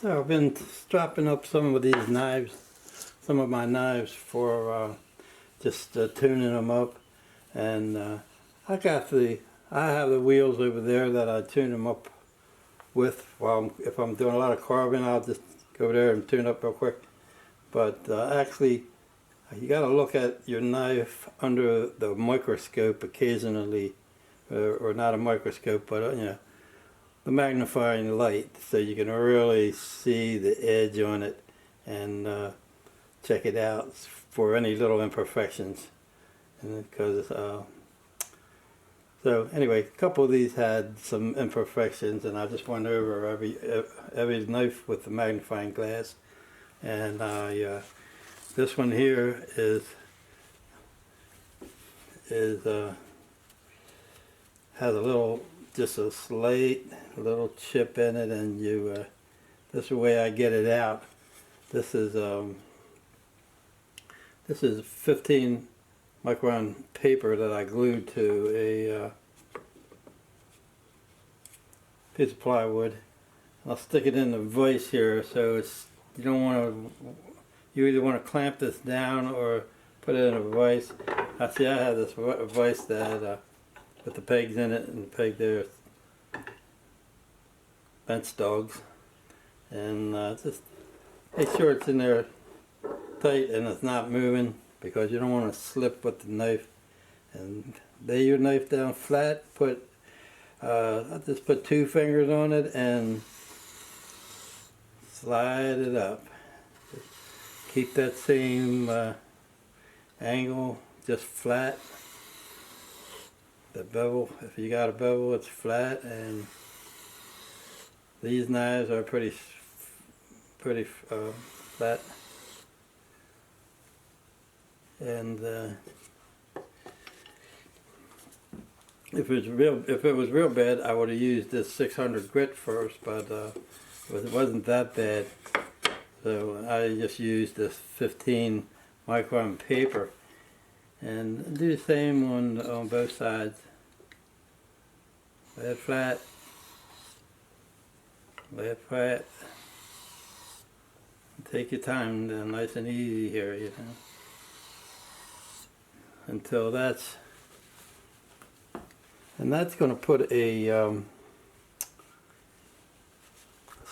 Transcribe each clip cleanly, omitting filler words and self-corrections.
So I've been stropping up some of these knives, some of my knives for just tuning them up, and I have the wheels over there that I tune them up with. If I'm doing a lot of carving, I'll just go there and tune up real quick. But actually, you got to look at your knife under the microscope occasionally, or not a microscope, but the magnifying light, so you can really see the edge on it and check it out for any little imperfections. And because so anyway, a couple of these had some imperfections, and I just went over every knife with the magnifying glass. And this one here has a little, just a slight little chip in it, and this is the way I get it out. This is 15 micron paper that I glued to a piece of plywood. I'll stick it in the vise here, so you either want to clamp this down or put it in a vise. I have this vise that with the pegs in it, and the peg there, bench dogs, and just make sure it's in there tight and it's not moving, because you don't want to slip with the knife. And lay your knife down flat. I just put 2 fingers on it and slide it up. Just keep that same angle, just flat. The bevel, if you got a bevel, it's flat, and these knives are pretty flat. And if it was real bad, I would have used this 600 grit first, but it wasn't that bad, so I just used this 15 micron paper, and do the same on both sides. Lay it flat, lay it flat. Take your time, nice and easy here, until that's going to put a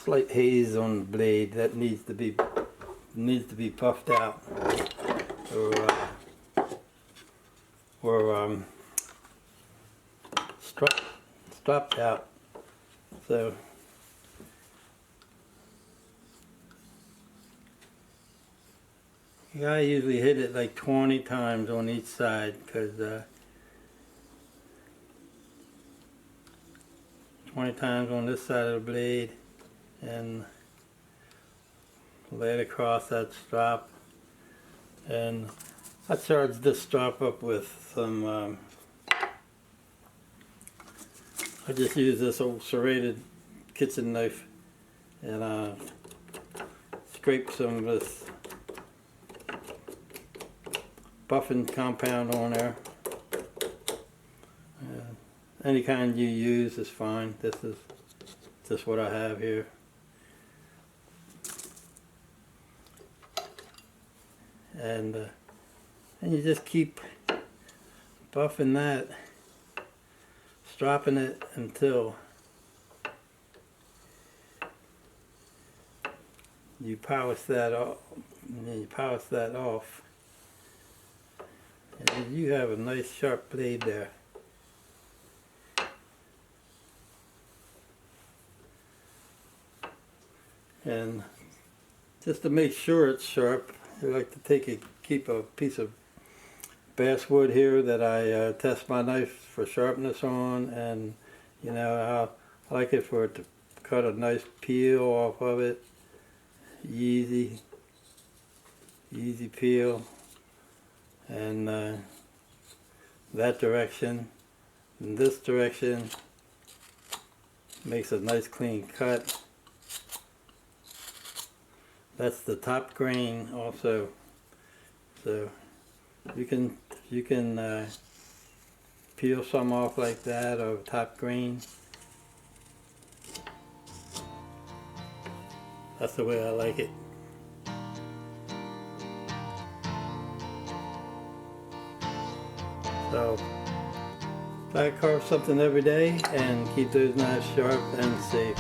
slight haze on the blade that needs to be puffed out, or stropped out. So I usually hit it like 20 times on each side, because 20 times on this side of the blade, and lay it across that strop. And I charged this strop up with some, I just used this old serrated kitchen knife, and scraped some of this buffing compound on there. Any kind you use is fine. This is just what I have here. And you just keep buffing that, stropping it until you polish that off. And then you polish that off, and you have a nice sharp blade there. And just to make sure it's sharp, I like to keep a piece of basswood here that I test my knife for sharpness on, and I like it for it to cut a nice peel off of it. Easy peel, and that direction and this direction makes a nice clean cut. That's the top grain also, so you can peel some off like that, or top grain. That's the way I like it. So try to carve something every day and keep those knives sharp and safe.